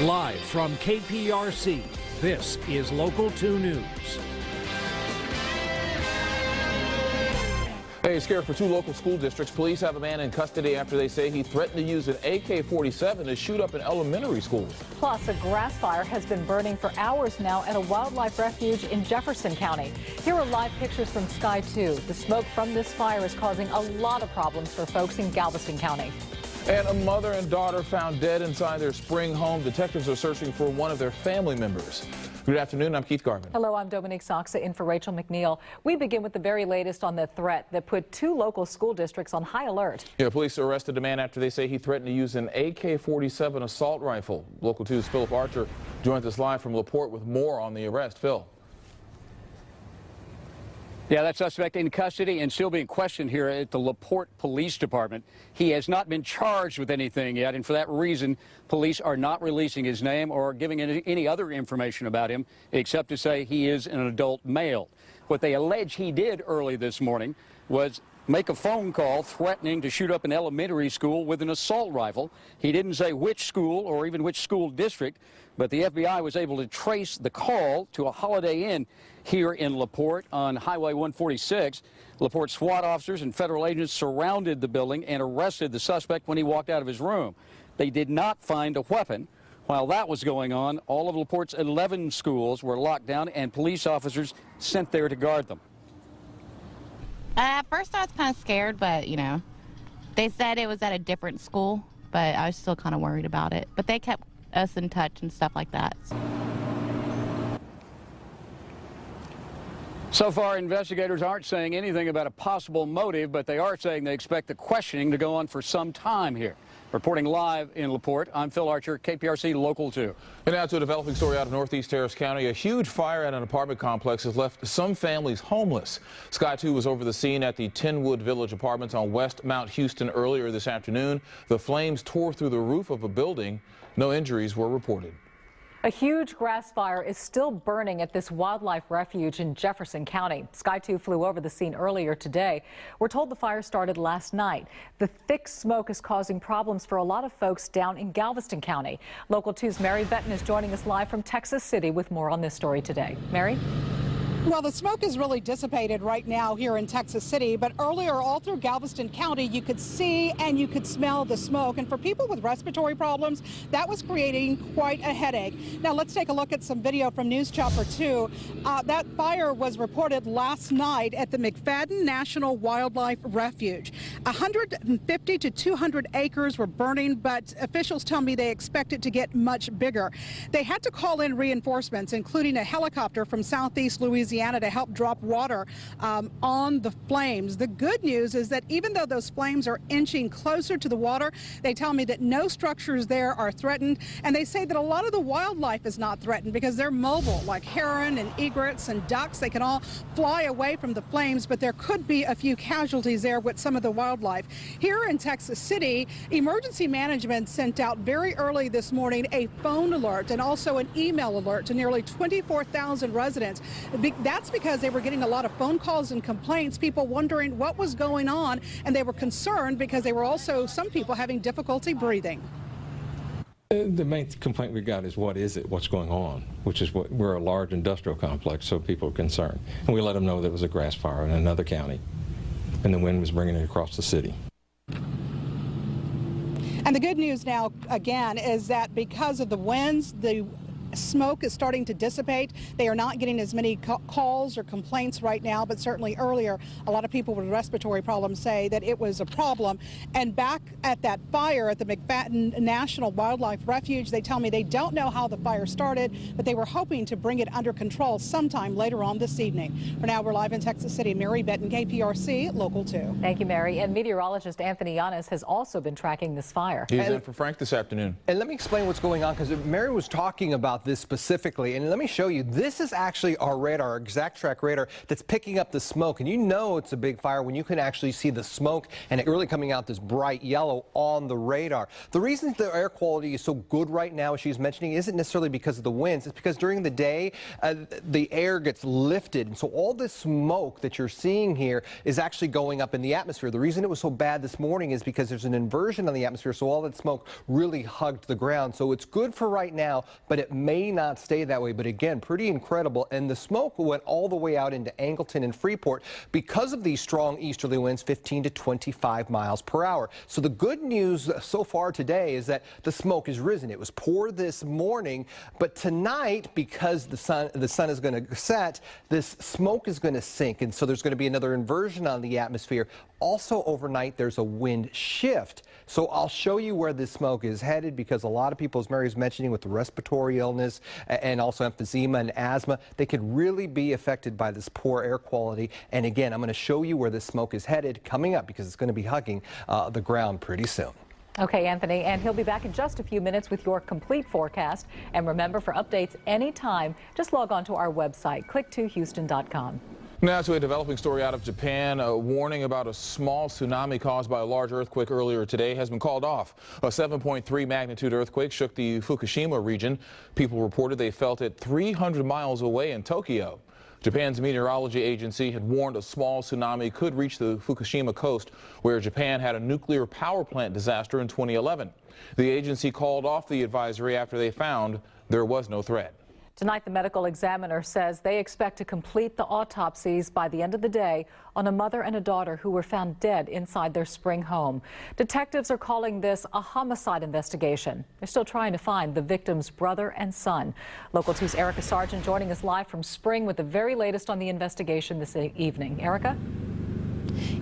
Live from KPRC, this is Local 2 News. Hey, scared for two local school districts. Police have a man in custody after they say he threatened to use an AK-47 to shoot up an elementary school. Plus, a grass fire has been burning for hours now at a wildlife refuge in Jefferson County. Here are live pictures from Sky 2. The smoke from this fire is causing a lot of problems for folks in Galveston County. And a mother and daughter found dead inside their spring home. Detectives are searching for one of their family members. Good afternoon, I'm Keith Garvin. Hello, I'm Dominique Soxa in for Rachel McNeil. We begin with the very latest on the threat that put two local school districts on high alert. Yeah, police arrested a man after they say he threatened to use an AK-47 assault rifle. Local 2's Philip Archer joins us live from LaPorte with more on the arrest. Phil. Yeah, that suspect in custody and still being questioned here at the LaPorte Police Department. He has not been charged with anything yet, and for that reason, police are not releasing his name or giving any other information about him, except to say he is an adult male. What they allege he did early this morning was make a phone call threatening to shoot up an elementary school with an assault rifle. He didn't say which school or even which school district, but the FBI was able to trace the call to a Holiday Inn here in LaPorte on Highway 146. LaPorte SWAT officers and federal agents surrounded the building and arrested the suspect when he walked out of his room. They did not find a weapon. While that was going on, all of LaPorte's 11 schools were locked down and police officers sent there to guard them. At first I was kind of scared, but you know, they said it was at a different school, but I was still kind of worried about it. But they kept us in touch and stuff like that. So far, investigators aren't saying anything about a possible motive, but they are saying they expect the questioning to go on for some time here. Reporting live in LaPorte, I'm Phil Archer, KPRC Local 2. And now to a developing story out of Northeast Harris County. A huge fire at an apartment complex has left some families homeless. Sky 2 was over the scene at the Tenwood Village Apartments on West Mount Houston earlier this afternoon. The flames tore through the roof of a building. No injuries were reported. A huge grass fire is still burning at this wildlife refuge in Jefferson County. Sky 2 flew over the scene earlier today. We're told the fire started last night. The thick smoke is causing problems for a lot of folks down in Galveston County. Local 2's Mary Benton is joining us live from Texas City with more on this story today. Mary? Well, the smoke is really dissipated right now here in Texas City, but earlier all through Galveston County, you could see and you could smell the smoke. And for people with respiratory problems, that was creating quite a headache. Now, let's take a look at some video from News Chopper 2. That fire was reported last night at the McFadden National Wildlife Refuge. 150 to 200 acres were burning, but officials tell me they expect it to get much bigger. They had to call in reinforcements, including a helicopter from Southeast Louisiana to help drop water on the flames. The good news is that even though those flames are inching closer to the water, they tell me that no structures there are threatened, and they say that a lot of the wildlife is not threatened because they're mobile, like heron and egrets and ducks. They can all fly away from the flames, but there could be a few casualties there with some of the wildlife. Here in Texas City, emergency management sent out very early this morning a phone alert and also an email alert to nearly 24,000 residents. That's because they were getting a lot of phone calls and complaints, people wondering what was going on, and they were concerned because they were also, some people, having difficulty breathing. The main complaint we got is what is it, what's going on, which is what we're a large industrial complex, so people are concerned. And we let them know there was a grass fire in another county, and the wind was bringing it across the city. And the good news now, again, is that because of the winds, the smoke is starting to dissipate. They are not getting as many calls or complaints right now, but certainly earlier, a lot of people with respiratory problems say that it was a problem. And back at that fire at the McFadden National Wildlife Refuge, they tell me they don't know how the fire started, but they were hoping to bring it under control sometime later on this evening. For now, we're live in Texas City. Mary Benton, KPRC, Local 2. Thank you, Mary. And meteorologist Anthony Yanis has also been tracking this fire. He's in for Frank this afternoon. And let me explain what's going on, because Mary was talking about about this specifically, and let me show you. This is actually our radar, our exact track radar that's picking up the smoke, and you know it's a big fire when you can actually see the smoke and it really coming out this bright yellow on the radar. The reason the air quality is so good right now, as she's mentioning, isn't necessarily because of the winds. It's because during the day the air gets lifted, and so all this smoke that you're seeing here is actually going up in the atmosphere. The reason it was so bad this morning is because there's an inversion on the atmosphere, so all that smoke really hugged the ground. So it's good for right now, but it may not stay that way. But again, pretty incredible. And the smoke went all the way out into Angleton and Freeport because of these strong easterly winds, 15 to 25 miles per hour. So the good news so far today is that the smoke has risen. It was poor this morning, but tonight, because the sun is going to set, this smoke is going to sink. And so there's going to be another inversion on the atmosphere. Also overnight, there's a wind shift. So I'll show you where this smoke is headed, because a lot of people, as Mary's mentioning, with the respiratory illness and also emphysema and asthma, they could really be affected by this poor air quality. And again, I'm going to show you where this smoke is headed coming up, because it's going to be hugging the ground pretty soon. Okay, Anthony, and he'll be back in just a few minutes with your complete forecast. And remember, for updates anytime, just log on to our website, click2houston.com. Now to a developing story out of Japan. A warning about a small tsunami caused by a large earthquake earlier today has been called off. A 7.3 magnitude earthquake shook the Fukushima region. People reported they felt it 300 miles away in Tokyo. Japan's meteorology agency had warned a small tsunami could reach the Fukushima coast, where Japan had a nuclear power plant disaster in 2011. The agency called off the advisory after they found there was no threat. Tonight, the medical examiner says they expect to complete the autopsies by the end of the day on a mother and a daughter who were found dead inside their spring home. Detectives are calling this a homicide investigation. They're still trying to find the victim's brother and son. Local 2's Erica Sargent joining us live from Spring with the very latest on the investigation this evening. Erica?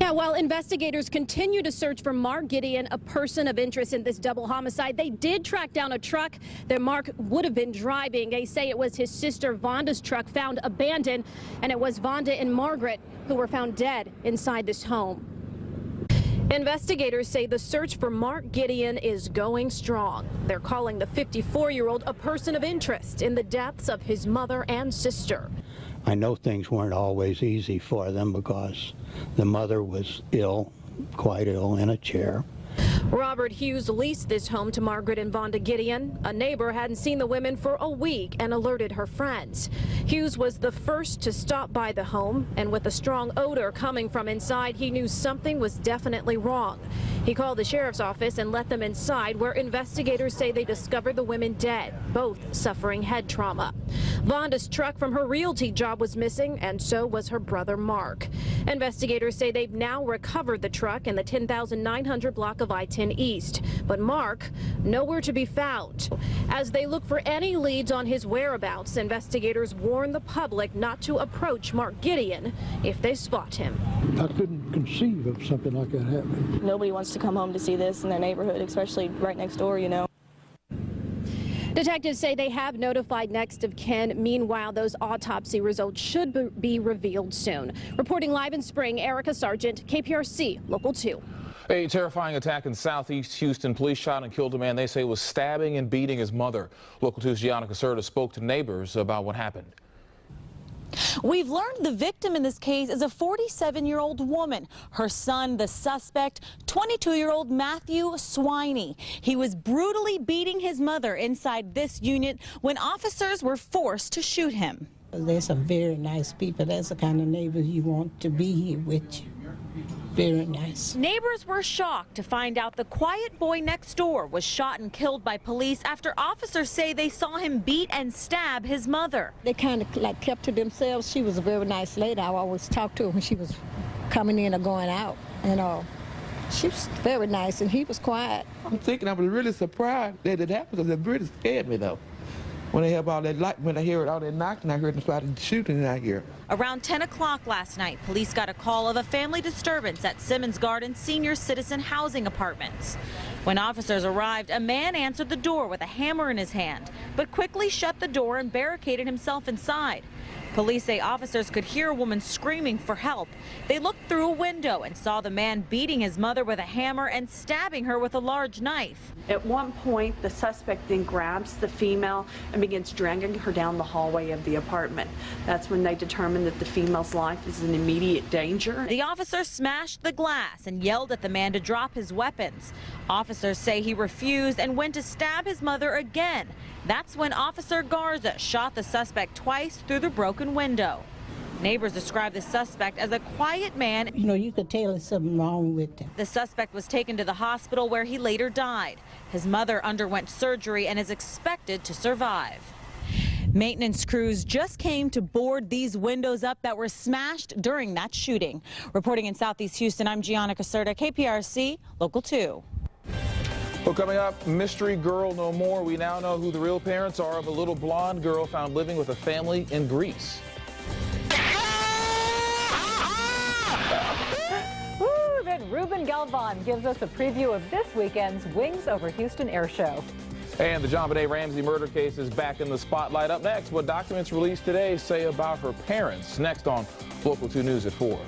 Yeah, while investigators continue to search for Mark Gideon, a person of interest in this double homicide, they did track down a truck that Mark would have been driving. They say it was his sister Vonda's truck found abandoned, and it was Vonda and Margaret who were found dead inside this home. Investigators say the search for Mark Gideon is going strong. They're calling the 54-year-old a person of interest in the deaths of his mother and sister. I know things weren't always easy for them because the mother was ill, quite ill, in a chair. Robert Hughes leased this home to Margaret and Vonda Gideon. A neighbor hadn't seen the women for a week and alerted her friends. Hughes was the first to stop by the home, and with a strong odor coming from inside, he knew something was definitely wrong. He called the sheriff's office and let them inside, where investigators say they discovered the women dead, both suffering head trauma. Vonda's truck from her realty job was missing, and so was her brother Mark. Investigators say they've now recovered the truck in the 10,900 block of I-10 East, but Mark nowhere to be found. As they look for any leads on his whereabouts, investigators warn the public not to approach Mark Gideon if they spot him. I couldn't conceive of something like that happening. Nobody wants to come home to see this in their neighborhood, especially right next door, you know. Detectives say they have notified next of kin. Meanwhile, those autopsy results should be revealed soon. Reporting live in Spring, Erica Sargent, KPRC, Local 2. A terrifying attack in southeast Houston. Police shot and killed a man they say was stabbing and beating his mother. Local 2's Gianna Caserta spoke to neighbors about what happened. We've learned the victim in this case is a 47-year-old woman. Her son, the suspect, 22-year-old Matthew Swiney. He was brutally beating his mother inside this unit when officers were forced to shoot him. They're some very nice people. That's the kind of neighbors you want to be here with you. Very nice. Neighbors were shocked to find out the quiet boy next door was shot and killed by police after officers say they saw him beat and stab his mother. They kind of like kept to themselves. She was a very nice lady. I always talked to her when she was coming in or going out. You know, she was very nice, and he was quiet. I'm thinking I was really surprised that it happened, because it really scared me, though. When they have all that light, when I hear all that knocking, I heard them started shooting out here. Around 10 o'clock last night, police got a call of a family disturbance at Simmons Garden Senior Citizen Housing Apartments. When officers arrived, a man answered the door with a hammer in his hand, but quickly shut the door and barricaded himself inside. Police say officers could hear a woman screaming for help. They looked through a window and saw the man beating his mother with a hammer and stabbing her with a large knife. At one point, the suspect then grabs the female and begins dragging her down the hallway of the apartment. That's when they determined that the female's life is in immediate danger. The officer smashed the glass and yelled at the man to drop his weapons. Officers say he refused and went to stab his mother again. That's when Officer Garza shot the suspect twice through the broken window. Neighbors describe the suspect as a quiet man. You know, you could tell there's something wrong with him. The suspect was taken to the hospital where he later died. His mother underwent surgery and is expected to survive. Maintenance crews just came to board these windows up that were smashed during that shooting. Reporting in Southeast Houston, I'm Gianna Caserta, KPRC, Local 2. Well, coming up, Mystery Girl No More. We now know who the real parents are of a little blonde girl found living with a family in Greece. Woo, then Ruben Galvan gives us a preview of this weekend's Wings Over Houston air show. And the John Benet Ramsey murder case is back in the spotlight. Up next, what documents released today say about her parents. Next on Local 2 News at 4.